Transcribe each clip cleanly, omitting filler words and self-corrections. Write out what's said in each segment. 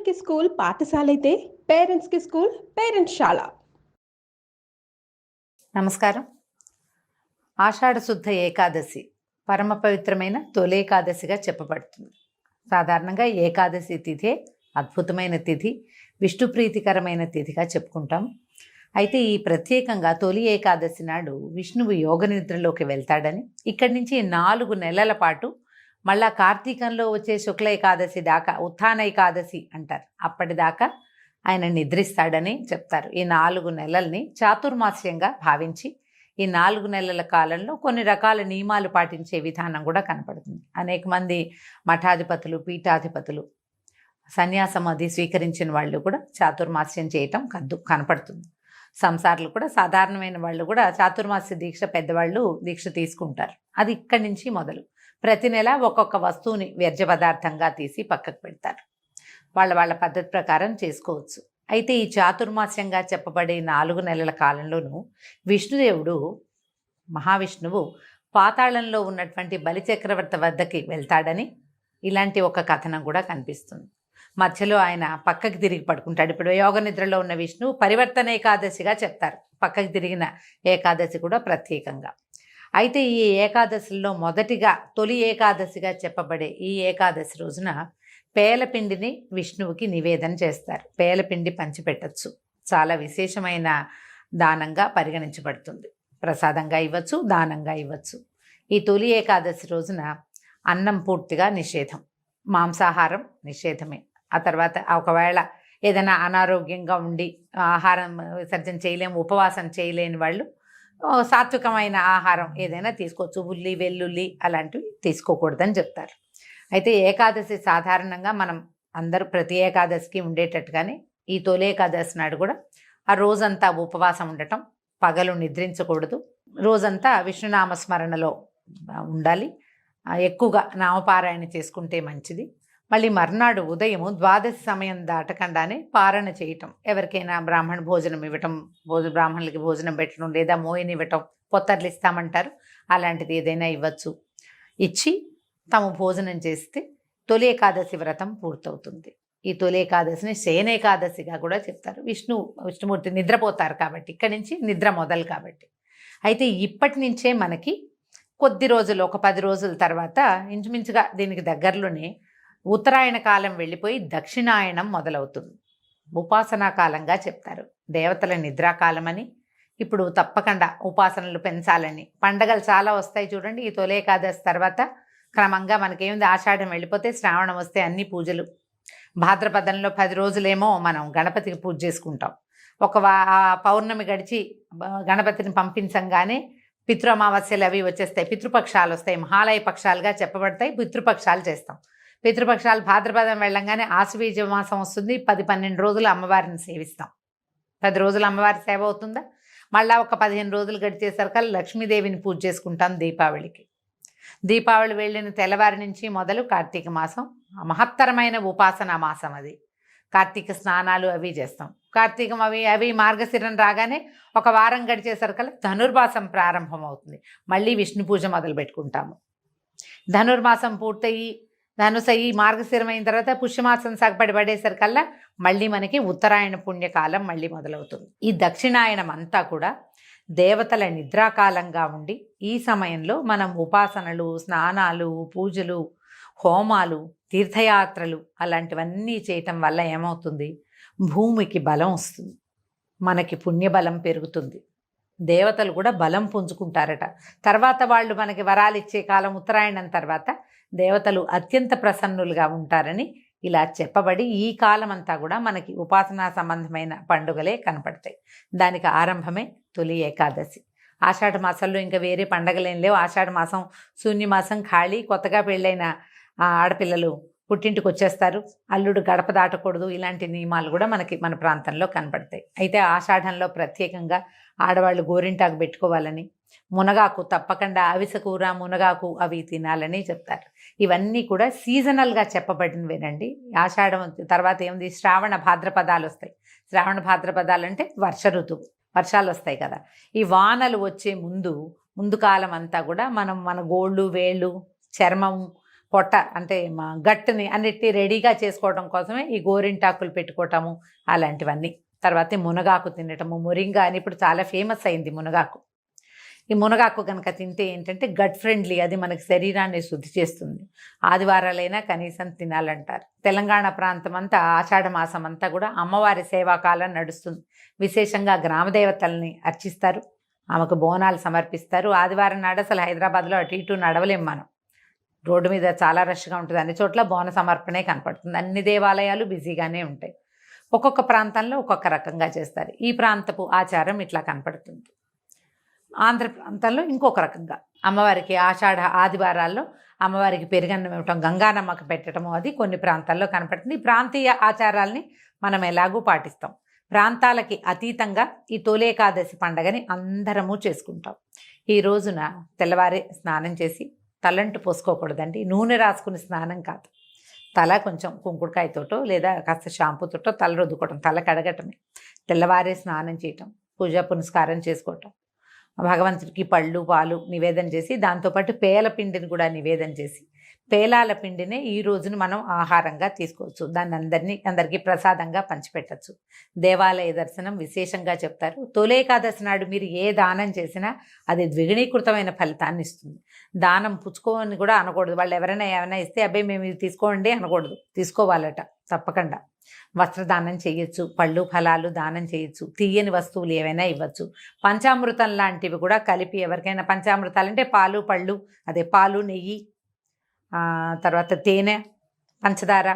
స్టూడెంట్స్కి స్కూల్ పాఠశాలైతే పేరెంట్స్కి స్కూల్ పేరెంట్స్శాల. నమస్కారం. ఆషాఢ శుద్ధ ఏకాదశి పరమ పవిత్రమైన తొలేకాదశిగా చెప్పబడుతుంది. సాధారణంగా ఏకాదశి తిథే అద్భుతమైన తిథి, విష్ణు ప్రీతికరమైన తిథిగా చెప్పుకుంటాం. అయితే ఈ ప్రత్యేకంగా తొలి ఏకాదశి నాడు విష్ణువు యోగ నిద్రలోకి వెళ్తాడని, ఇక్కడి నుంచి 4 నెలల పాటు మళ్ళా కార్తీకంలో వచ్చే శుక్ల ఏకాదశి దాకా ఉత్థాన ఏకాదశి అంటారు, అప్పటిదాకా ఆయన నిద్రిస్తాడని చెప్తారు. ఈ 4 నెలల్ని చాతుర్మాస్యంగా భావించి ఈ 4 నెలల కాలంలో కొన్ని రకాల నియమాలు పాటించే విధానం కూడా కనపడుతుంది. అనేక మంది మఠాధిపతులు, పీఠాధిపతులు, సన్యాసం అది స్వీకరించిన వాళ్ళు కూడా చాతుర్మాస్యం చేయటం కనపడుతుంది. సంసారులు కూడా, సాధారణమైన వాళ్ళు కూడా చాతుర్మాస్య దీక్ష పెద్దవాళ్ళు దీక్ష తీసుకుంటారు. అది ఇక్కడి నుంచి మొదలు ప్రతి నెల ఒక్కొక్క వస్తువుని వ్యర్థ పదార్థంగా తీసి పక్కకు పెడతారు. వాళ్ళ పద్ధతి ప్రకారం చేసుకోవచ్చు. అయితే ఈ చాతుర్మాస్యంగా చెప్పబడే 4 నెలల కాలంలోనూ విష్ణుదేవుడు, మహావిష్ణువు పాతాళంలో ఉన్నటువంటి బలిచక్రవర్తి వద్దకి వెళ్తాడని ఇలాంటి ఒక కథనం కూడా కనిపిస్తుంది. మధ్యలో ఆయన పక్కకి తిరిగి పడుకుంటాడు. ఇప్పుడు యోగ నిద్రలో ఉన్న విష్ణువు పరివర్తన ఏకాదశిగా చెప్తారు, పక్కకి తిరిగిన ఏకాదశి కూడా ప్రత్యేకంగా. అయితే ఈ ఏకాదశిలో మొదటిగా తొలి ఏకాదశిగా చెప్పబడే ఈ ఏకాదశి రోజున పేలపిండిని విష్ణువుకి నివేదన చేస్తారు. పేలపిండి పంచిపెట్టచ్చు, చాలా విశేషమైన దానంగా పరిగణించబడుతుంది. ప్రసాదంగా ఇవ్వచ్చు, దానంగా ఇవ్వచ్చు. ఈ తొలి ఏకాదశి రోజున అన్నం పూర్తిగా నిషేధం, మాంసాహారం నిషేధమే. ఆ తర్వాత ఒకవేళ ఏదైనా అనారోగ్యంగా ఉండి ఆహారం విసర్జన చేయలేము, ఉపవాసం చేయలేని వాళ్ళు సాత్వికమైన ఆహారం ఏదైనా తీసుకోవచ్చు. ఉల్లి, వెల్లుల్లి అలాంటివి తీసుకోకూడదని చెప్తారు. అయితే ఏకాదశి సాధారణంగా మనం అందరూ ప్రతి ఏకాదశికి ఉండేటట్టుగానే ఈ తొలి ఏకాదశి నాడు కూడా ఆ రోజంతా ఉపవాసం ఉండటం, పగలు నిద్రించకూడదు, రోజంతా విష్ణునామస్మరణలో ఉండాలి, ఎక్కువగా నామపారాయణ చేసుకుంటే మంచిది. మళ్ళీ మర్నాడు ఉదయం ద్వాదశి సమయం దాటకుండానే పారణ చేయటం, ఎవరికైనా బ్రాహ్మణ భోజనం ఇవ్వటం, బ్రాహ్మణులకి భోజనం పెట్టడం, లేదా మోయిని ఇవ్వటం, పొత్తర్లు ఇస్తామంటారు, అలాంటిది ఏదైనా ఇవ్వచ్చు. ఇచ్చి తాము భోజనం చేస్తే తొలి ఏకాదశి వ్రతం పూర్తవుతుంది. ఈ తొలి ఏకాదశిని శయనేకాదశిగా కూడా చెప్తారు. విష్ణుమూర్తి నిద్రపోతారు కాబట్టి, ఇక్కడి నుంచి నిద్ర మొదలు కాబట్టి. అయితే ఇప్పటి నుంచే మనకి కొద్ది రోజులు, ఒక 10 రోజుల తర్వాత ఇంచుమించుగా దీనికి దగ్గరలోనే ఉత్తరాయణ కాలం వెళ్ళిపోయి దక్షిణాయనం మొదలవుతుంది. ఉపాసనా కాలంగా చెప్తారు. దేవతల నిద్రాకాలం అని, ఇప్పుడు తప్పకుండా ఉపాసనలు పెంచాలని. పండగలు చాలా వస్తాయి చూడండి. ఈ తొలి ఏకాదశి తర్వాత క్రమంగా మనకేముంది, ఆషాఢం వెళ్ళిపోతే శ్రావణం వస్తే అన్ని పూజలు. భాద్రపదంలో 10 రోజులేమో మనం గణపతికి పూజ చేసుకుంటాం. పౌర్ణమి గడిచి గణపతిని పంపించంగానే పితృ అమావాస్యలు అవి వచ్చేస్తాయి, పితృపక్షాలు వస్తాయి, మహాలయ పక్షాలుగా చెప్పబడతాయి. పితృపక్షాలు చేస్తాం. పితృపక్షాలు భాద్రపదం వెళ్ళంగానే ఆశ్వీజ మాసం వస్తుంది. 10-12 రోజులు అమ్మవారిని సేవిస్తాం. 10 రోజులు అమ్మవారి సేవ అవుతుందా, మళ్ళీ ఒక 15 రోజులు గడిచేసరికి లక్ష్మీదేవిని పూజ చేసుకుంటాం. దీపావళి వెళ్ళిన తెల్లవారి నుంచి మొదలు కార్తీక మాసం మహత్తరమైన ఉపాసనా మాసం. అది కార్తీక స్నానాలు అవి చేస్తాం. కార్తీకం అవి మార్గశిరం రాగానే ఒక వారం గడిచేసరికి ధనుర్మాసం ప్రారంభం అవుతుంది. మళ్ళీ విష్ణు పూజ మొదలు పెట్టుకుంటాము. ధనుర్మాసం పూర్తయి ధనుసయి మార్గశిరం అయిన తర్వాత పుష్యమాసం సగపడి పడేసరికల్లా మళ్ళీ మనకి ఉత్తరాయణ పుణ్యకాలం మళ్ళీ మొదలవుతుంది. ఈ దక్షిణాయనం అంతా కూడా దేవతల నిద్రాకాలంగా ఉండి, ఈ సమయంలో మనం ఉపాసనలు, స్నానాలు, పూజలు, హోమాలు, తీర్థయాత్రలు అలాంటివన్నీ చేయటం వల్ల ఏమవుతుంది, భూమికి బలం వస్తుంది, మనకి పుణ్యబలం పెరుగుతుంది, దేవతలు కూడా బలం పుంజుకుంటారట. తర్వాత వాళ్ళు మనకి వరాలు ఇచ్చే కాలం ఉత్తరాయణం తర్వాత దేవతలు అత్యంత ప్రసన్నులుగా ఉంటారని ఇలా చెప్పబడి ఈ కాలం అంతా కూడా మనకి ఉపాసనా సంబంధమైన పండుగలే కనపడతాయి. దానికి ఆరంభమే తొలి ఏకాదశి. ఆషాఢ మాసంలో ఇంకా వేరే పండగలేం లేవు. ఆషాఢ మాసం శూన్యమాసం, ఖాళీ. కొత్తగా పెళ్ళైన ఆడపిల్లలు పుట్టింటికి వచ్చేస్తారు, అల్లుడు గడప దాటకూడదు, ఇలాంటి నియమాలు కూడా మన ప్రాంతంలో కనపడతాయి. అయితే ఆషాఢంలో ప్రత్యేకంగా ఆడవాళ్ళు గోరింటాకు పెట్టుకోవాలని, మునగాకు తప్పకుండా, అవిసె కూర, మునగాకు అవి తినాలని చెప్తారు. ఇవన్నీ కూడా సీజనల్గా చెప్పబడినవేనండి. ఆషాఢం తర్వాత ఏముంది, శ్రావణ భాద్రపదాలు వస్తాయి. శ్రావణ భాద్రపదాలు అంటే వర్ష ఋతువు, వర్షాలు వస్తాయి కదా. ఈ వానలు వచ్చే ముందు కాలం అంతా కూడా మనం మన గోళ్ళు, వేళ్ళు, చర్మం, పొట్ట అంటే మా గట్టుని అన్నిటినీ రెడీగా చేసుకోవడం కోసమే ఈ గోరింటాకులు పెట్టుకోవటము అలాంటివన్నీ. తర్వాత ఈ మునగాకు తినటము, మొరింగా అని ఇప్పుడు చాలా ఫేమస్ అయింది మునగాకు. ఈ మునగాకు కనుక తింటే ఏంటంటే గట్ ఫ్రెండ్లీ, అది మనకి శరీరాన్ని శుద్ధి చేస్తుంది. ఆదివారాలైనా కనీసం తినాలంటారు. తెలంగాణ ప్రాంతం అంతా ఆషాఢ మాసం అంతా కూడా అమ్మవారి సేవాకాలం నడుస్తుంది. విశేషంగా గ్రామదేవతల్ని అర్చిస్తారు, ఆమెకు బోనాలు సమర్పిస్తారు. ఆదివారం నాడు అసలు హైదరాబాద్లో అటు ఇటు నడవలేం మనం, రోడ్డు మీద చాలా రష్గా ఉంటుంది. అన్ని చోట్ల బోన సమర్పణే కనపడుతుంది. అన్ని దేవాలయాలు బిజీగానే ఉంటాయి. ఒక్కొక్క ప్రాంతంలో ఒక్కొక్క రకంగా చేస్తారు. ఈ ప్రాంతపు ఆచారం ఇట్లా కనపడుతుంది. ఆంధ్ర ప్రాంతంలో ఇంకొక రకంగా అమ్మవారికి ఆషాఢ ఆదివారాల్లో అమ్మవారికి పెరుగన్నం ఇవ్వటం, గంగానమ్మకు పెట్టడము, అది కొన్ని ప్రాంతాల్లో కనపడుతుంది. ఈ ప్రాంతీయ ఆచారాల్ని మనం ఎలాగూ పాటిస్తాం. ప్రాంతాలకి అతీతంగా ఈ తొలేకాదశి పండగని అందరము చేసుకుంటాం. ఈ రోజున తెల్లవారే స్నానం చేసి తలంటు పోసుకోకూడదండి. నూనె రాసుకుని స్నానం కాదు, తల కొంచెం కుంకుడుకాయతోటో లేదా కాస్త షాంపూతోటో తల రుద్దుకోవటం, తల కడగటమే. తెల్లవారే స్నానం చేయటం, పూజా పునస్కారం చేసుకోవటం, భగవంతుడికి పళ్ళు పాలు నివేదన చేసి దాంతోపాటు పేల పిండిని కూడా నివేదన చేసి, పేలాల పిండినే ఈ రోజున మనం ఆహారంగా తీసుకోవచ్చు. దాన్ని అందరికీ ప్రసాదంగా పంచిపెట్టచ్చు. దేవాలయ దర్శనం విశేషంగా చెప్తారు. తొలేకాదశి నాడు మీరు ఏ దానం చేసినా అది ద్విగుణీకృతమైన ఫలితాన్ని ఇస్తుంది. దానం పుచ్చుకోని కూడా అనకూడదు. వాళ్ళు ఎవరైనా ఏమైనా ఇస్తే అబ్బాయి మేము ఇది తీసుకోండి అనకూడదు, తీసుకోవాలట తప్పకుండా. వస్త్రదానం చేయొచ్చు, పళ్ళు ఫలాలు దానం చేయొచ్చు, తీయని వస్తువులు ఏవైనా ఇవ్వచ్చు. పంచామృతం లాంటివి కూడా కలిపి ఎవరికైనా, పంచామృతాలు అంటే పాలు పళ్ళు, అదే పాలు నెయ్యి, తర్వాత తేనె, పంచదార,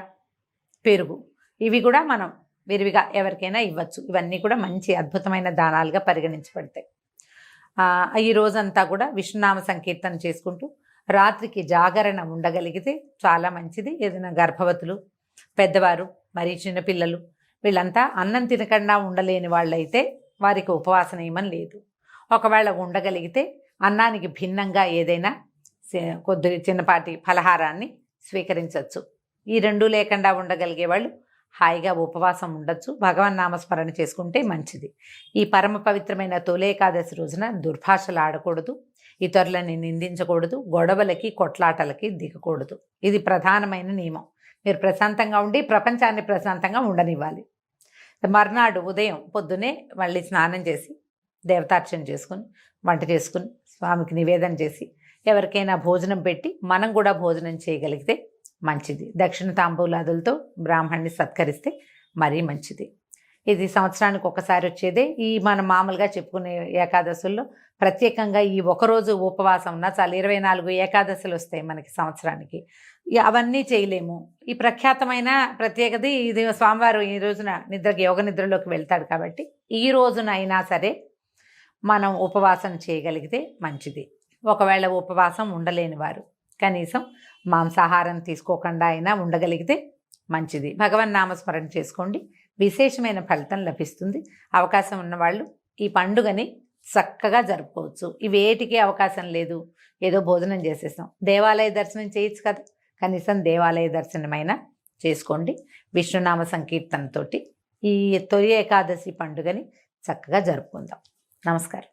పెరుగు, ఇవి కూడా మనం విరివిగా ఎవరికైనా ఇవ్వచ్చు. ఇవన్నీ కూడా మంచి అద్భుతమైన దానాలుగా పరిగణించబడతాయి. ఈ రోజంతా కూడా విష్ణునామ సంకీర్తన చేసుకుంటూ రాత్రికి జాగరణ ఉండగలిగితే చాలా మంచిది. ఏదైనా గర్భవతులు, పెద్దవారు, మరి చిన్నపిల్లలు వీళ్ళంతా అన్నం తినకుండా ఉండలేని వాళ్ళైతే వారికి ఉపవాస నియమం లేదు. ఒకవేళ ఉండగలిగితే అన్నానికి భిన్నంగా ఏదైనా కొద్ది చిన్నపాటి ఫలహారాన్ని స్వీకరించవచ్చు. ఈ రెండు లేకుండా ఉండగలిగే వాళ్ళు హాయిగా ఉపవాసం ఉండొచ్చు. భగవన్ నామస్మరణ చేసుకుంటే మంచిది. ఈ పరమ పవిత్రమైన తొలేకాదశి రోజున దుర్భాషలు ఆడకూడదు, ఇతరులని నిందించకూడదు, గొడవలకి కొట్లాటలకి దిగకూడదు. ఇది ప్రధానమైన నియమం. మీరు ప్రశాంతంగా ఉండి ప్రపంచాన్ని ప్రశాంతంగా ఉండనివ్వాలి. మర్నాడు ఉదయం పొద్దునే మళ్ళీ స్నానం చేసి దేవతార్చన చేసుకుని వంట చేసుకుని స్వామికి నివేదన చేసి ఎవరికైనా భోజనం పెట్టి మనం కూడా భోజనం చేయగలిగితే మంచిది. దక్షిణ తాంబూలాదులతో బ్రాహ్మణ్ణి సత్కరిస్తే మరీ మంచిది. ఇది సంవత్సరానికి ఒకసారి వచ్చేదే. ఈ మనం మామూలుగా చెప్పుకునే ఏకాదశుల్లో ప్రత్యేకంగా ఈ ఒకరోజు ఉపవాసం ఉన్నా చాలు. 24 ఏకాదశులు వస్తాయి మనకి సంవత్సరానికి. అవన్నీ చేయలేము. ఈ ప్రఖ్యాతమైన ప్రత్యేకత ఇది. స్వామివారు ఈ రోజున యోగ నిద్రలోకి వెళ్తాడు కాబట్టి ఈ రోజున అయినా సరే మనం ఉపవాసం చేయగలిగితే మంచిది. ఒకవేళ ఉపవాసం ఉండలేని వారు కనీసం మాంసాహారం తీసుకోకుండా అయినా ఉండగలిగితే మంచిది. భగవన్ నామస్మరణ చేసుకోండి, విశేషమైన ఫలితం లభిస్తుంది. అవకాశం ఉన్నవాళ్ళు ఈ పండుగని చక్కగా జరుపుకోవచ్చు. ఇవేటికి అవకాశం లేదు, ఏదో భోజనం చేసేస్తాం, దేవాలయ దర్శనం చేయొచ్చు కదా, కనీసం దేవాలయ దర్శనమైనా చేసుకోండి. విష్ణునామ సంకీర్తనతోటి ఈ తొలి ఏకాదశి పండుగని చక్కగా జరుపుకుందాం. నమస్కారం.